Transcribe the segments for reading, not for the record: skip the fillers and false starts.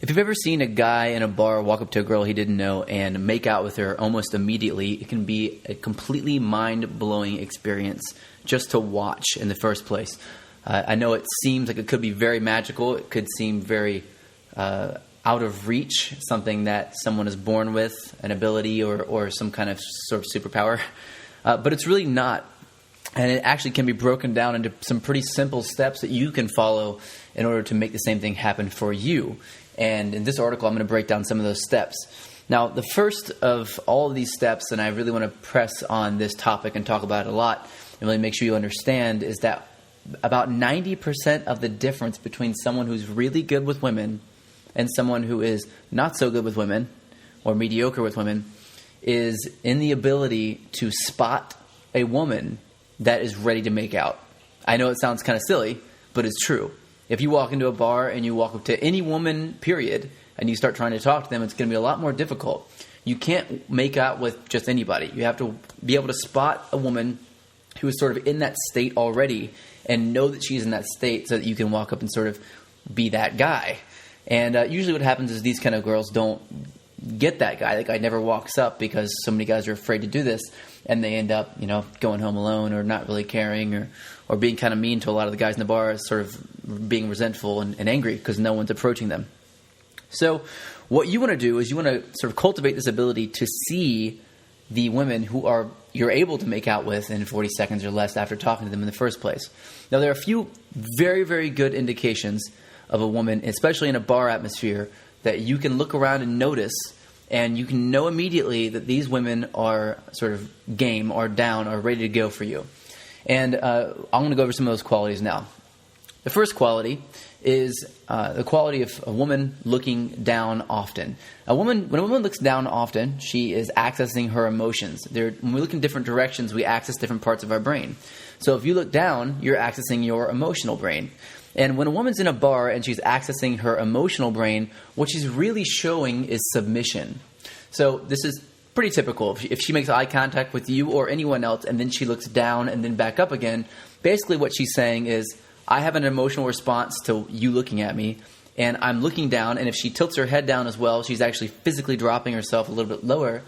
If you've ever seen a guy in a bar walk up to a girl he didn't know and make out with her almost immediately, it can be a completely mind-blowing experience just to watch in the first place. I know it seems like it could be very magical. It could seem very out of reach, something that someone is born with, an ability or some kind of sort of superpower. But it's really not. And it actually can be broken down into some pretty simple steps that you can follow in order to make the same thing happen for you. And in this article, I'm going to break down some of those steps. Now, the first of all of these steps, and I really want to press on this topic and talk about it a lot and really make sure you understand, is that about 90% of the difference between someone who's really good with women and someone who is not so good with women or mediocre with women is in the ability to spot a woman that is ready to make out. I know it sounds kind of silly, but it's true. If you walk into a bar and you walk up to any woman, period, and you start trying to talk to them, it's going to be a lot more difficult. You can't make out with just anybody. You have to be able to spot a woman who is sort of in that state already and know that she's in that state so that you can walk up and sort of be that guy. And usually what happens is these kind of girls don't get that guy. That guy never walks up because so many guys are afraid to do this, and they end up, going home alone or not really caring or being kind of mean to a lot of the guys in the bar, sort of being resentful and angry because no one's approaching them. So what you want to do is you want to sort of cultivate this ability to see the women who you're able to make out with in 40 seconds or less after talking to them in the first place. Now, there are a few very, very good indications of a woman, especially in a bar atmosphere, that you can look around and notice, and you can know immediately that these women are sort of game or down or ready to go for you. And I'm going to go over some of those qualities now. The first quality is the quality of a woman looking down often. When a woman looks down often, she is accessing her emotions. When we look in different directions, we access different parts of our brain. So if you look down, you're accessing your emotional brain. And when a woman's in a bar and she's accessing her emotional brain, what she's really showing is submission. So this is pretty typical. If she makes eye contact with you or anyone else and then she looks down and then back up again, basically what she's saying is, I have an emotional response to you looking at me, and I'm looking down, and if she tilts her head down as well, she's actually physically dropping herself a little bit lower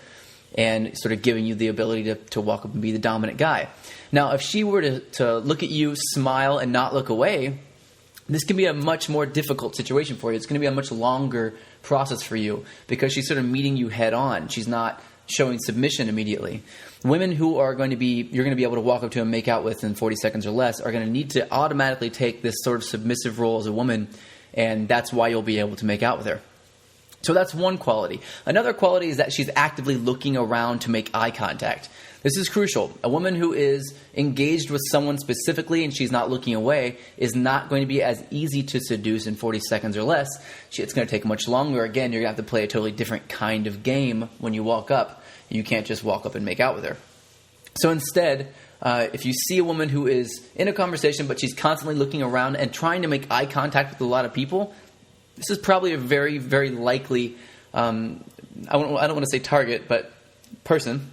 and sort of giving you the ability to walk up and be the dominant guy. Now, if she were to look at you, smile, and not look away, this can be a much more difficult situation for you. It's going to be a much longer process for you because she's sort of meeting you head on. She's not showing submission immediately. Women who you're going to be able to walk up to and make out with in 40 seconds or less are going to need to automatically take this sort of submissive role as a woman, and that's why you'll be able to make out with her. So that's one quality. Another quality is that she's actively looking around to make eye contact. This is crucial. A woman who is engaged with someone specifically and she's not looking away is not going to be as easy to seduce in 40 seconds or less. It's going to take much longer. Again, you're going to have to play a totally different kind of game when you walk up. You can't just walk up and make out with her. So instead, if you see a woman who is in a conversation but she's constantly looking around and trying to make eye contact with a lot of people, this is probably a very, very likely, I don't want to say target, but person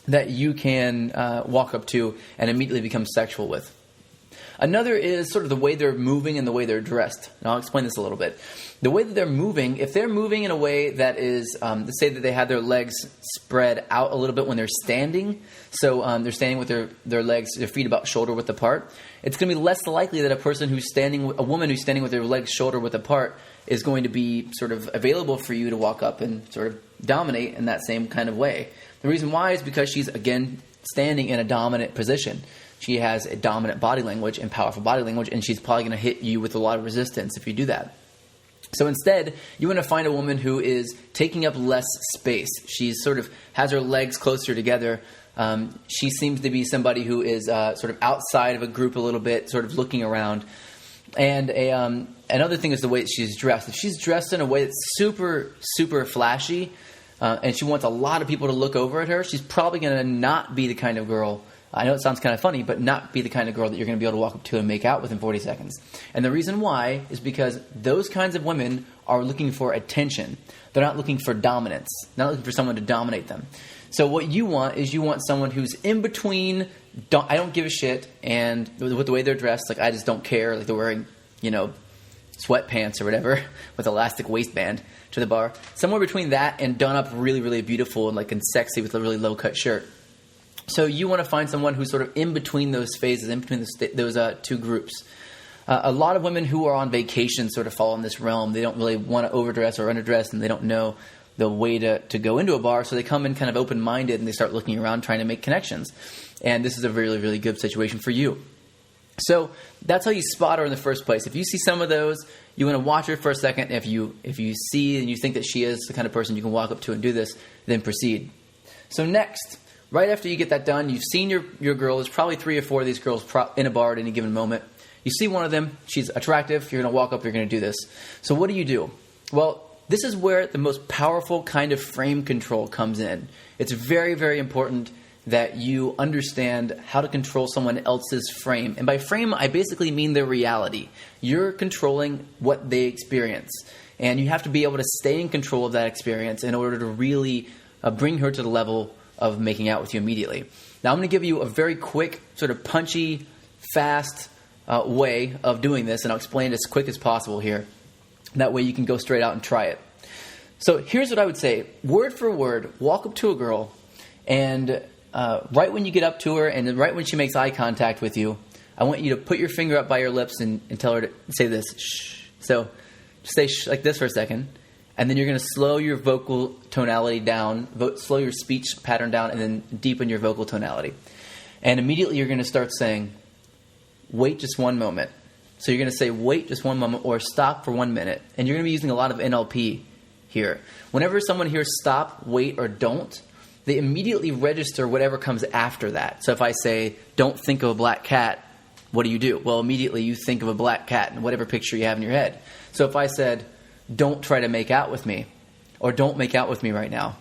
that you can walk up to and immediately become sexual with. Another is sort of the way they're moving and the way they're dressed. And I'll explain this a little bit. The way that they're moving, if they're moving in a way that is, let's say that they have their legs spread out a little bit when they're standing, so they're standing with their feet about shoulder width apart, it's going to be less likely that a woman who's standing with their legs shoulder width apart is going to be sort of available for you to walk up and sort of dominate in that same kind of way. The reason why is because she's, again, standing in a dominant position. She has a dominant body language and powerful body language, and she's probably going to hit you with a lot of resistance if you do that. So instead, you want to find a woman who is taking up less space. She sort of has her legs closer together. She seems to be somebody who is sort of outside of a group a little bit, sort of looking around. And another thing is the way that she's dressed. If she's dressed in a way that's super, super flashy, and she wants a lot of people to look over at her, she's probably going to not be the kind of girl, I know it sounds kind of funny, but not be the kind of girl that you're going to be able to walk up to and make out with in 40 seconds. And the reason why is because those kinds of women are looking for attention. They're not looking for dominance. They're not looking for someone to dominate them. So what you want is you want someone who's in between, I don't give a shit, and with the way they're dressed, like I just don't care, like they're wearing, sweatpants or whatever with elastic waistband to the bar. Somewhere between that and done up really, really beautiful and sexy with a really low cut shirt. So you want to find someone who's sort of in between those phases, in between those two groups. A lot of women who are on vacation sort of fall in this realm. They don't really want to overdress or underdress, and they don't know the way to go into a bar, so they come in kind of open-minded and they start looking around trying to make connections. And this is a really, really good situation for you. So that's how you spot her in the first place. If you see some of those, you want to watch her for a second. If you see and you think that she is the kind of person you can walk up to and do this, then proceed. So next, right after you get that done, you've seen your girl. There's probably 3 or 4 of these girls in a bar at any given moment. You see one of them, she's attractive, you're going to walk up, you're going to do this. So what do? Well, this is where the most powerful kind of frame control comes in. It's very, very important that you understand how to control someone else's frame. And by frame, I basically mean their reality. You're controlling what they experience. And you have to be able to stay in control of that experience in order to really bring her to the level of making out with you immediately. Now, I'm going to give you a very quick, sort of punchy, fast way of doing this, and I'll explain it as quick as possible here. That way you can go straight out and try it. So here's what I would say. Word for word, walk up to a girl, and right when you get up to her and right when she makes eye contact with you, I want you to put your finger up by your lips and tell her to say this, shh. So say shh like this for a second, and then you're going to slow your vocal tonality down, slow your speech pattern down, and then deepen your vocal tonality. And immediately you're going to start saying, wait just one moment. So you're going to say, wait just one moment, or stop for 1 minute. And you're going to be using a lot of NLP here. Whenever someone hears stop, wait, or don't, they immediately register whatever comes after that. So if I say, don't think of a black cat, what do? Well, immediately you think of a black cat in whatever picture you have in your head. So if I said, don't try to make out with me, or don't make out with me right now,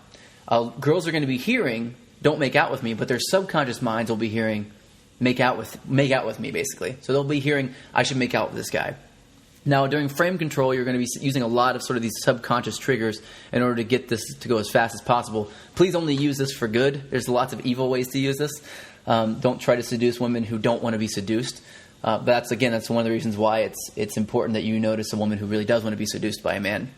girls are going to be hearing, don't make out with me, but their subconscious minds will be hearing, make out with me, basically. So they'll be hearing, I should make out with this guy. Now, during frame control, you're going to be using a lot of sort of these subconscious triggers in order to get this to go as fast as possible. Please only use this for good. There's lots of evil ways to use this. Don't try to seduce women who don't want to be seduced. But that's one of the reasons why it's important that you notice a woman who really does want to be seduced by a man.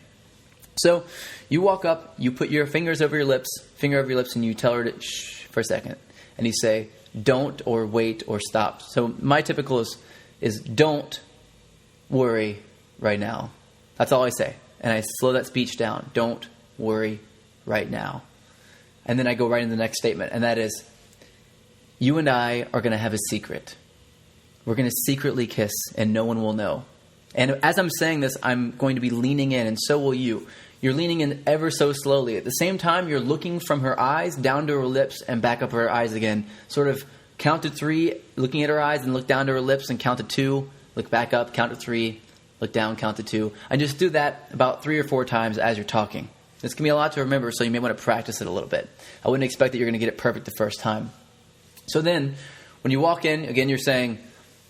So you walk up, you put your finger over your lips, and you tell her to shh for a second. And you say, don't, or wait, or stop. So my typical is don't worry right now. That's all I say. And I slow that speech down. Don't worry right now. And then I go right into the next statement, and that is, you and I are going to have a secret. We're going to secretly kiss, and no one will know. And as I'm saying this, I'm going to be leaning in, and so will you. You're leaning in ever so slowly. At the same time, you're looking from her eyes down to her lips and back up her eyes again. Sort of count to 3, looking at her eyes, and look down to her lips, and count to 2. Look back up, count to 3, look down, count to 2. And just do that about 3 or 4 times as you're talking. This can be a lot to remember, so you may want to practice it a little bit. I wouldn't expect that you're going to get it perfect the first time. So then, when you walk in, again, you're saying,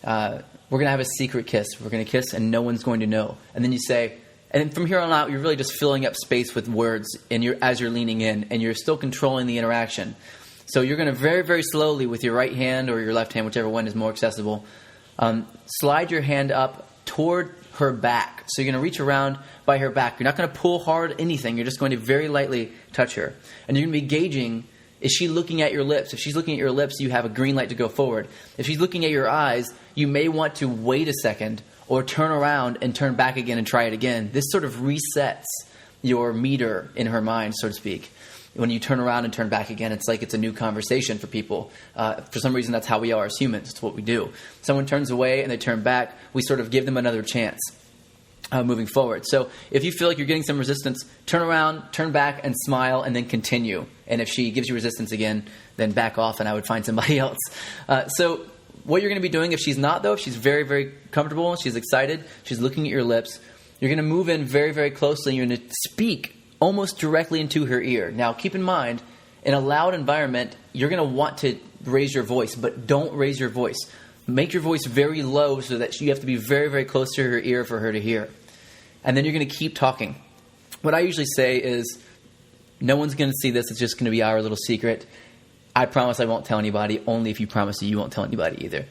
we're going to have a secret kiss. We're going to kiss, and no one's going to know. And then you say, and then from here on out, you're really just filling up space with words as you're leaning in, and you're still controlling the interaction. So you're going to very, very slowly with your right hand or your left hand, whichever one is more accessible, slide your hand up toward her back. So you're going to reach around by her back. You're not going to pull hard anything. You're just going to very lightly touch her. And you're going to be gauging, is she looking at your lips? If she's looking at your lips, you have a green light to go forward. If she's looking at your eyes, you may want to wait a second or turn around and turn back again and try it again. This sort of resets your meter in her mind, so to speak. When you turn around and turn back again, it's like it's a new conversation for people. For some reason, that's how we are as humans. It's what we do. Someone turns away and they turn back, we sort of give them another chance moving forward. So if you feel like you're getting some resistance, turn around, turn back, and smile, and then continue. And if she gives you resistance again, then back off, and I would find somebody else. So what you're going to be doing, if she's not, though, if she's very, very comfortable, she's excited, she's looking at your lips, you're going to move in very, very closely, and you're going to speak almost directly into her ear. Now, keep in mind, in a loud environment, you're going to want to raise your voice, but don't raise your voice. Make your voice very low so that you have to be very, very close to her ear for her to hear. And then you're going to keep talking. What I usually say is, no one's going to see this. It's just going to be our little secret. I promise I won't tell anybody, only if you promise you won't tell anybody either.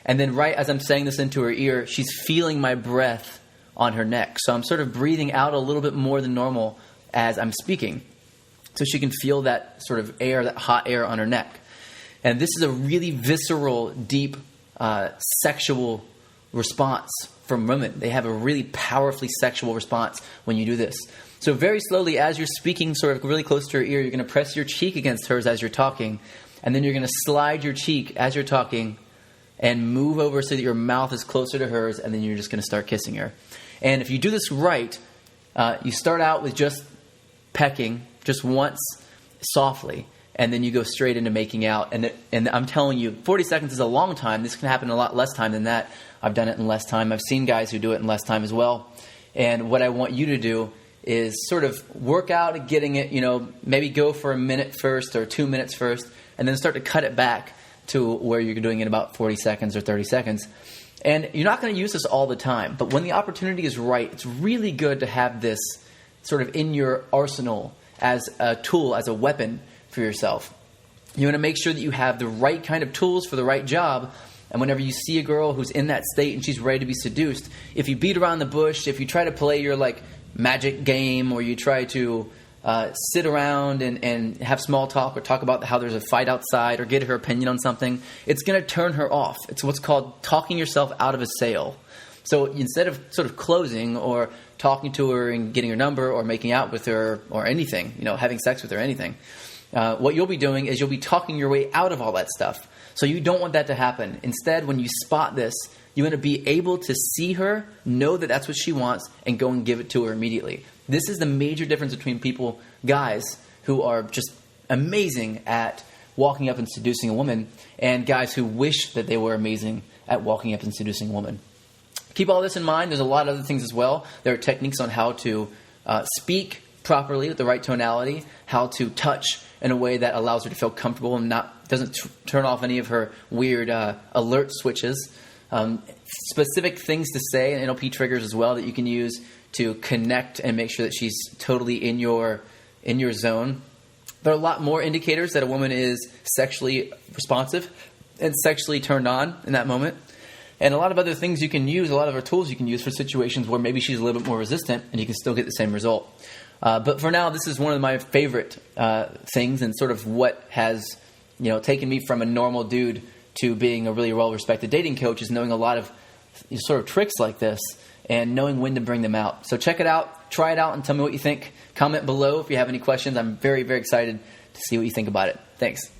And then right as I'm saying this into her ear, she's feeling my breath on her neck. So I'm sort of breathing out a little bit more than normal as I'm speaking, so she can feel that sort of air, that hot air on her neck. And this is a really visceral, deep sexual response from women. They have a really powerfully sexual response when you do this. So very slowly, as you're speaking sort of really close to her ear, you're going to press your cheek against hers as you're talking, and then you're going to slide your cheek as you're talking and move over so that your mouth is closer to hers, and then you're just going to start kissing her. And if you do this right, you start out with just pecking, just once, softly, and then you go straight into making out. And I'm telling you, 40 seconds is a long time. This can happen in a lot less time than that. I've done it in less time. I've seen guys who do it in less time as well. And what I want you to do is sort of work out at getting it, maybe go for a minute first or 2 minutes first, and then start to cut it back to where you're doing it in about 40 seconds or 30 seconds. And you're not going to use this all the time, but when the opportunity is right, it's really good to have this sort of in your arsenal as a tool, as a weapon for yourself. You want to make sure that you have the right kind of tools for the right job. And whenever you see a girl who's in that state and she's ready to be seduced, if you beat around the bush, if you try to play your magic game, or you try to sit around and have small talk or talk about how there's a fight outside or get her opinion on something, it's going to turn her off. It's what's called talking yourself out of a sale. So instead of sort of closing or talking to her and getting her number or making out with her or anything, having sex with her or anything, what you'll be doing is you'll be talking your way out of all that stuff. So you don't want that to happen. Instead, when you spot this, you want to be able to see her, know that that's what she wants, and go and give it to her immediately. This is the major difference between guys who are just amazing at walking up and seducing a woman, and guys who wish that they were amazing at walking up and seducing a woman. Keep all this in mind. There's a lot of other things as well. There are techniques on how to speak properly with the right tonality, how to touch in a way that allows her to feel comfortable and doesn't turn off any of her weird alert switches. Specific things to say, and NLP triggers as well, that you can use to connect and make sure that she's totally in your zone. There are a lot more indicators that a woman is sexually responsive and sexually turned on in that moment. And a lot of other things you can use, a lot of other tools you can use for situations where maybe she's a little bit more resistant and you can still get the same result. But for now, this is one of my favorite things, and sort of what has taken me from a normal dude to being a really well-respected dating coach, is knowing a lot of sort of tricks like this and knowing when to bring them out. So check it out, try it out, and tell me what you think. Comment below if you have any questions. I'm very, very excited to see what you think about it. Thanks.